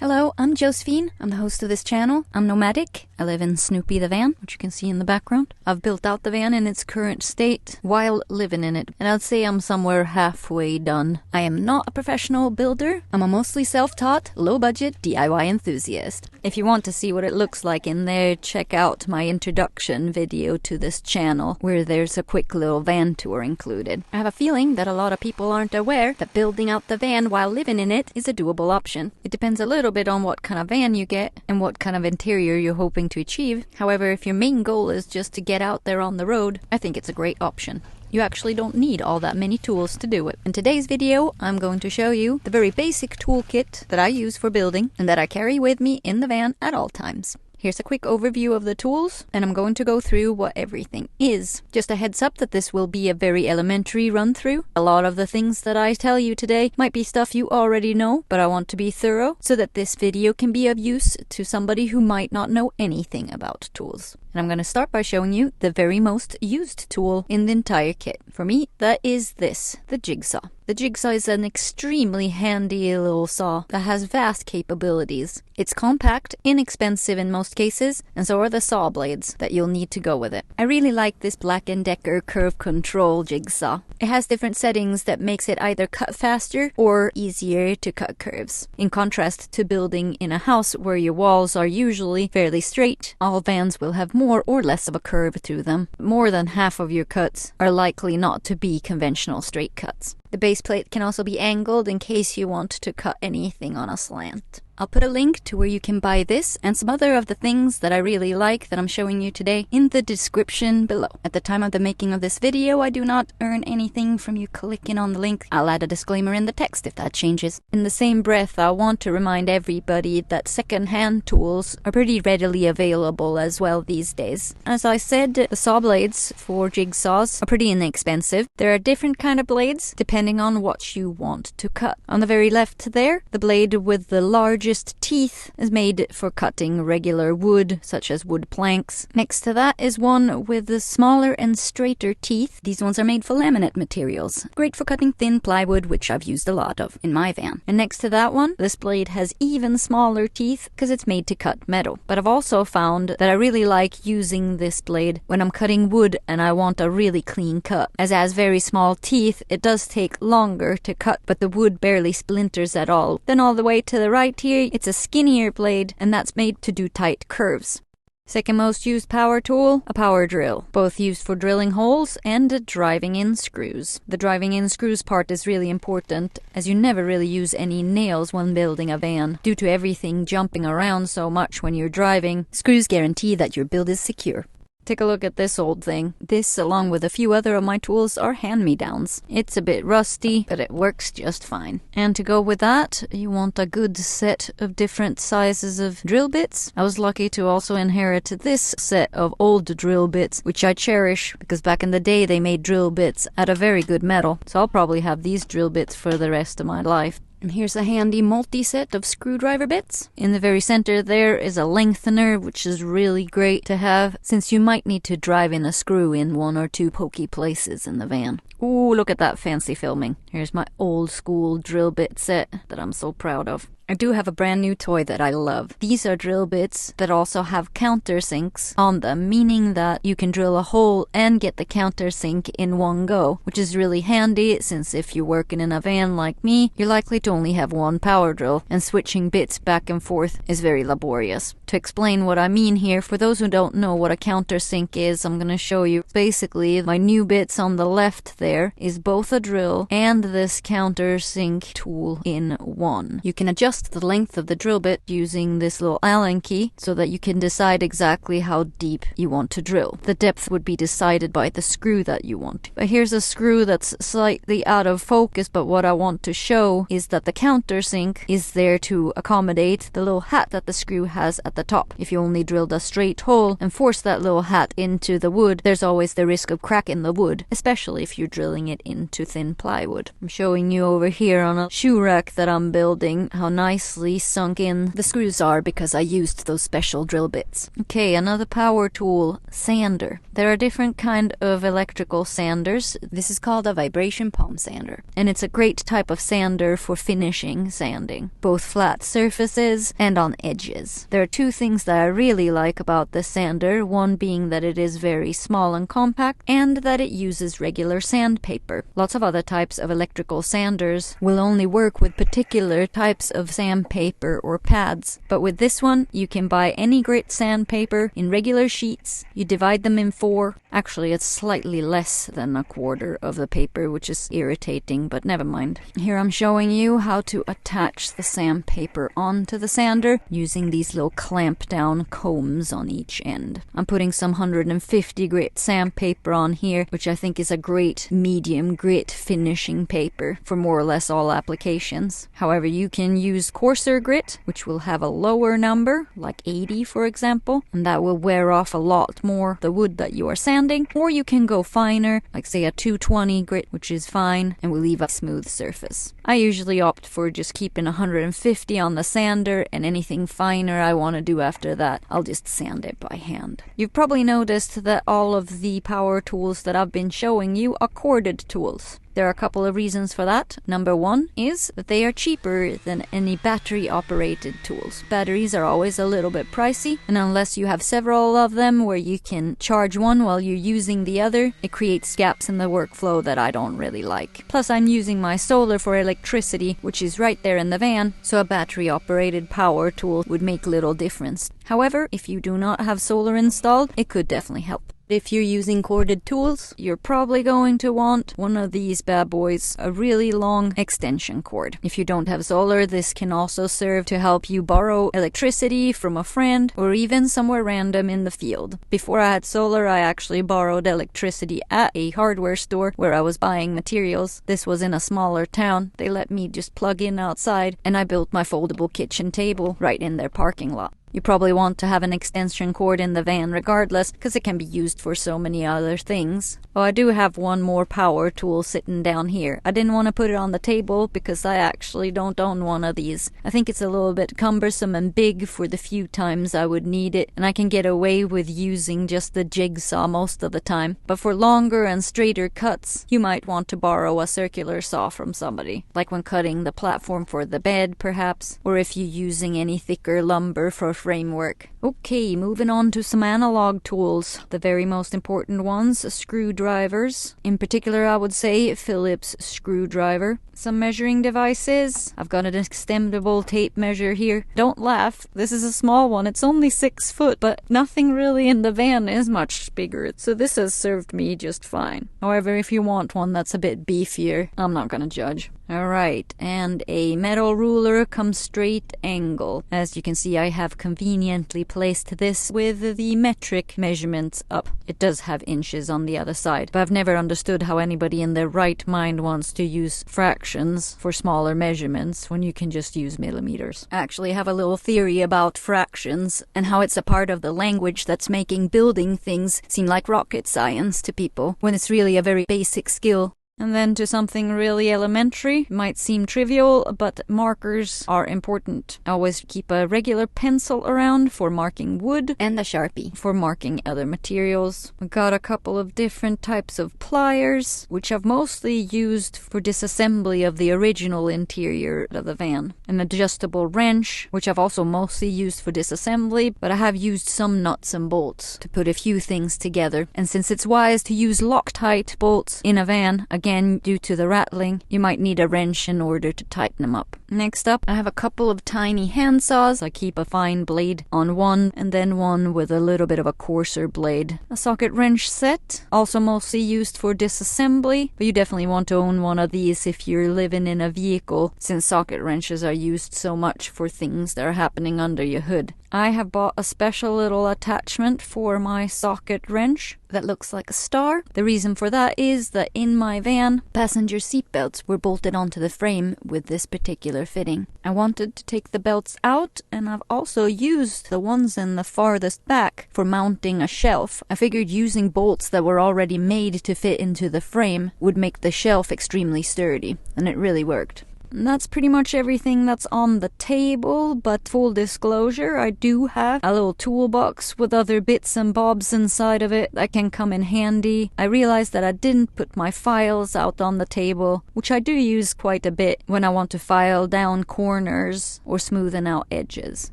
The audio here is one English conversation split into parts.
Hello, I'm Josephine. I'm the host of this channel. I'm nomadic. I live in Snoopy the van, which you can see in the background. I've built out the van in its current state while living in it, and I'd say I'm somewhere halfway done. I am not a professional builder. I'm a mostly self-taught, low-budget DIY enthusiast. If you want to see what it looks like in there, check out my introduction video to this channel, where there's a quick little van tour included. I have a feeling that a lot of people aren't aware that building out the van while living in it is a doable option. It depends a little bit on what kind of van you get and what kind of interior you're hoping to achieve. However, if your main goal is just to get out there on the road, I think it's a great option. You actually don't need all that many tools to do it. In today's video, I'm going to show you the very basic toolkit that I use for building and that I carry with me in the van at all times. Here's a quick overview of the tools, and I'm going to go through what everything is. Just a heads up that this will be a very elementary run through. A lot of the things that I tell you today might be stuff you already know, but I want to be thorough so that this video can be of use to somebody who might not know anything about tools. And I'm going to start by showing you the very most used tool in the entire kit. For me, that is this, the jigsaw. The jigsaw is an extremely handy little saw that has vast capabilities. It's compact, inexpensive in most cases, and so are the saw blades that you'll need to go with it. I really like this Black & Decker curve control jigsaw. It has different settings that makes it either cut faster or easier to cut curves. In contrast to building in a house where your walls are usually fairly straight, all vans will have more or less of a curve to them. More than half of your cuts are likely not to be conventional straight cuts. The base plate can also be angled in case you want to cut anything on a slant. I'll put a link to where you can buy this and some other of the things that I really like that I'm showing you today in the description below. At the time of the making of this video, I do not earn anything from you clicking on the link. I'll add a disclaimer in the text if that changes. In the same breath, I want to remind everybody that second-hand tools are pretty readily available as well these days. As I said, the saw blades for jigsaws are pretty inexpensive. There are different kind of blades depending on what you want to cut. On the very left there, the blade with the largest teeth is made for cutting regular wood, such as wood planks. Next to that is one with the smaller and straighter teeth. These ones are made for laminate materials. Great for cutting thin plywood, which I've used a lot of in my van. And next to that one, this blade has even smaller teeth because it's made to cut metal. But I've also found that I really like using this blade when I'm cutting wood and I want a really clean cut. As it has very small teeth, it does take longer to cut, but the wood barely splinters at all. Then all the way to the right here, it's a skinnier blade, and that's made to do tight curves. Second most used power tool, a power drill, both used for drilling holes and driving in screws. The driving in screws part is really important, as you never really use any nails when building a van. Due to everything jumping around so much when you're driving, screws guarantee that your build is secure. Take a look at this old thing. This, along with a few other of my tools, are hand-me-downs. It's a bit rusty, but it works just fine. And to go with that, you want a good set of different sizes of drill bits. I was lucky to also inherit this set of old drill bits, which I cherish, because back in the day they made drill bits out of very good metal. So I'll probably have these drill bits for the rest of my life. And here's a handy multi-set of screwdriver bits. In the very center there is a lengthener, which is really great to have, since you might need to drive in a screw in one or two pokey places in the van. Ooh, look at that fancy filming. Here's my old school drill bit set that I'm so proud of. I do have a brand new toy that I love. These are drill bits that also have countersinks on them, meaning that you can drill a hole and get the countersink in one go, which is really handy since if you're working in a van like me, you're likely to only have one power drill, and switching bits back and forth is very laborious. To explain what I mean here, for those who don't know what a countersink is, I'm going to show you. Basically, my new bits on the left there is both a drill and this countersink tool in one. You can adjust the length of the drill bit using this little Allen key so that you can decide exactly how deep you want to drill. The depth would be decided by the screw that you want. But here's a screw that's slightly out of focus, but what I want to show is that the countersink is there to accommodate the little hat that the screw has at the top. If you only drilled a straight hole and force that little hat into the wood, there's always the risk of cracking the wood, especially if you're drilling it into thin plywood. I'm showing you over here on a shoe rack that I'm building how nice nicely sunk in the screws are because I used those special drill bits. Okay, another power tool, sander. There are different kind of electrical sanders. This is called a vibration palm sander, and it's a great type of sander for finishing sanding, both flat surfaces and on edges. There are two things that I really like about this sander, one being that it is very small and compact, and that it uses regular sandpaper. Lots of other types of electrical sanders will only work with particular types of sandpaper or pads, but with this one you can buy any grit sandpaper in regular sheets. You divide them in 4. Actually, it's slightly less than a quarter of the paper, which is irritating, but never mind. Here I'm showing you how to attach the sandpaper onto the sander using these little clamp down combs on each end. I'm putting some 150 grit sandpaper on here, which I think is a great medium grit finishing paper for more or less all applications. However, you can use coarser grit, which will have a lower number, like 80 for example, and that will wear off a lot more the wood that you are sanding. Or you can go finer, like say a 220 grit, which is fine and will leave a smooth surface. I usually opt for just keeping 150 on the sander, and anything finer I want to do after that, I'll just sand it by hand. You've probably noticed that all of the power tools that I've been showing you are corded tools. There are a couple of reasons for that. Number one is that they are cheaper than any battery-operated tools. Batteries are always a little bit pricey, and unless you have several of them where you can charge one while you're using the other, it creates gaps in the workflow that I don't really like. Plus, I'm using my solar for electricity, which is right there in the van, so a battery-operated power tool would make little difference. However, if you do not have solar installed, it could definitely help. If you're using corded tools, you're probably going to want one of these bad boys, a really long extension cord. If you don't have solar, this can also serve to help you borrow electricity from a friend or even somewhere random in the field. Before I had solar, I actually borrowed electricity at a hardware store where I was buying materials. This was in a smaller town. They let me just plug in outside, and I built my foldable kitchen table right in their parking lot. You probably want to have an extension cord in the van regardless, because it can be used for so many other things. Oh, I do have one more power tool sitting down here. I didn't want to put it on the table because I actually don't own one of these. I think it's a little bit cumbersome and big for the few times I would need it, and I can get away with using just the jigsaw most of the time. But for longer and straighter cuts, you might want to borrow a circular saw from somebody, like when cutting the platform for the bed perhaps, or if you're using any thicker lumber for framework. Okay, moving on to some analog tools. The very most important ones, screwdrivers. In particular, I would say Phillips screwdriver. Some measuring devices. I've got an extendable tape measure here. Don't laugh, this is a small one. It's only 6 foot, but nothing really in the van is much bigger, so this has served me just fine. However, if you want one that's a bit beefier, I'm not gonna judge. Alright, and a metal ruler comes straight angle. As you can see, I have conveniently placed this with the metric measurements up. It does have inches on the other side, but I've never understood how anybody in their right mind wants to use fractions for smaller measurements when you can just use millimeters. I actually have a little theory about fractions and how it's a part of the language that's making building things seem like rocket science to people, when it's really a very basic skill. And then to something really elementary. It might seem trivial, but markers are important. I always keep a regular pencil around for marking wood, and a Sharpie for marking other materials. I've got a couple of different types of pliers, which I've mostly used for disassembly of the original interior of the van. An adjustable wrench, which I've also mostly used for disassembly, but I have used some nuts and bolts to put a few things together. And since it's wise to use Loctite bolts in a van, again, due to the rattling, you might need a wrench in order to tighten them up. Next up, I have a couple of tiny hand saws. I keep a fine blade on one, and then one with a little bit of a coarser blade. A socket wrench set, also mostly used for disassembly, but you definitely want to own one of these if you're living in a vehicle, since socket wrenches are used so much for things that are happening under your hood. I have bought a special little attachment for my socket wrench that looks like a star. The reason for that is that in my van, passenger seatbelts were bolted onto the frame with this particular fitting. I wanted to take the belts out, and I've also used the ones in the farthest back for mounting a shelf. I figured using bolts that were already made to fit into the frame would make the shelf extremely sturdy, and it really worked. And that's pretty much everything that's on the table, but full disclosure, I do have a little toolbox with other bits and bobs inside of it that can come in handy. I realized that I didn't put my files out on the table, which I do use quite a bit when I want to file down corners or smoothen out edges.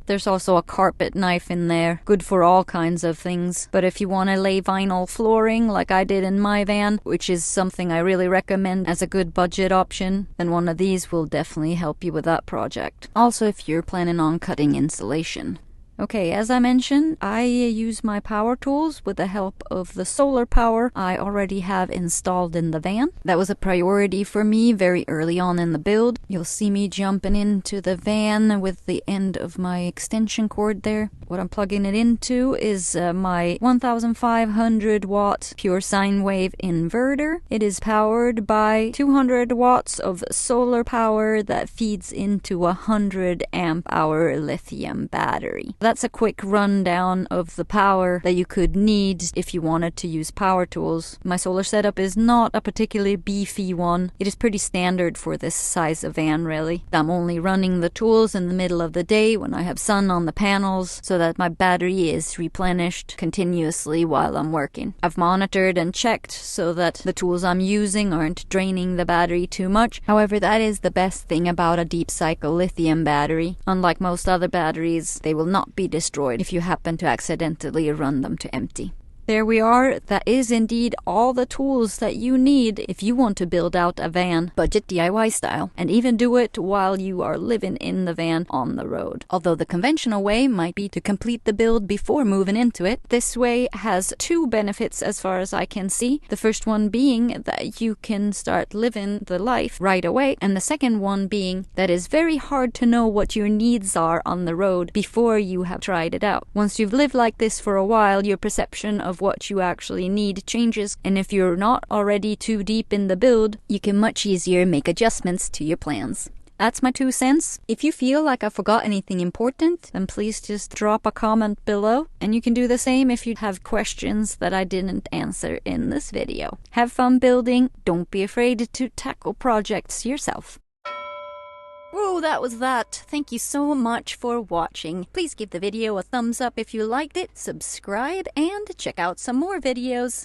There's also a carpet knife in there, good for all kinds of things. But if you want to lay vinyl flooring like I did in my van, which is something I really recommend as a good budget option, then one of these will definitely help you with that project. Also, if you're planning on cutting insulation. Okay, as I mentioned, I use my power tools with the help of the solar power I already have installed in the van. That was a priority for me very early on in the build. You'll see me jumping into the van with the end of my extension cord there. What I'm plugging it into is my 1500 watt pure sine wave inverter. It is powered by 200 watts of solar power that feeds into a 100 amp hour lithium battery. That's a quick rundown of the power that you could need if you wanted to use power tools. My solar setup is not a particularly beefy one. It is pretty standard for this size of van, really. I'm only running the tools in the middle of the day when I have sun on the panels so that my battery is replenished continuously while I'm working. I've monitored and checked so that the tools I'm using aren't draining the battery too much. However, that is the best thing about a deep cycle lithium battery. Unlike most other batteries, they will not be destroyed if you happen to accidentally run them to empty. There we are. That is indeed all the tools that you need if you want to build out a van, budget DIY style, and even do it while you are living in the van on the road. Although the conventional way might be to complete the build before moving into it, this way has two benefits as far as I can see. The first one being that you can start living the life right away, and the second one being that it's very hard to know what your needs are on the road before you have tried it out. Once you've lived like this for a while, your perception of what you actually need changes, and if you're not already too deep in the build, you can much easier make adjustments to your plans. That's my 2 cents. If you feel like I forgot anything important, then please just drop a comment below, and you can do the same if you have questions that I didn't answer in this video. Have fun building. Don't be afraid to tackle projects yourself. Whoa, that was that. Thank you so much for watching. Please give the video a thumbs up if you liked it, subscribe, and check out some more videos.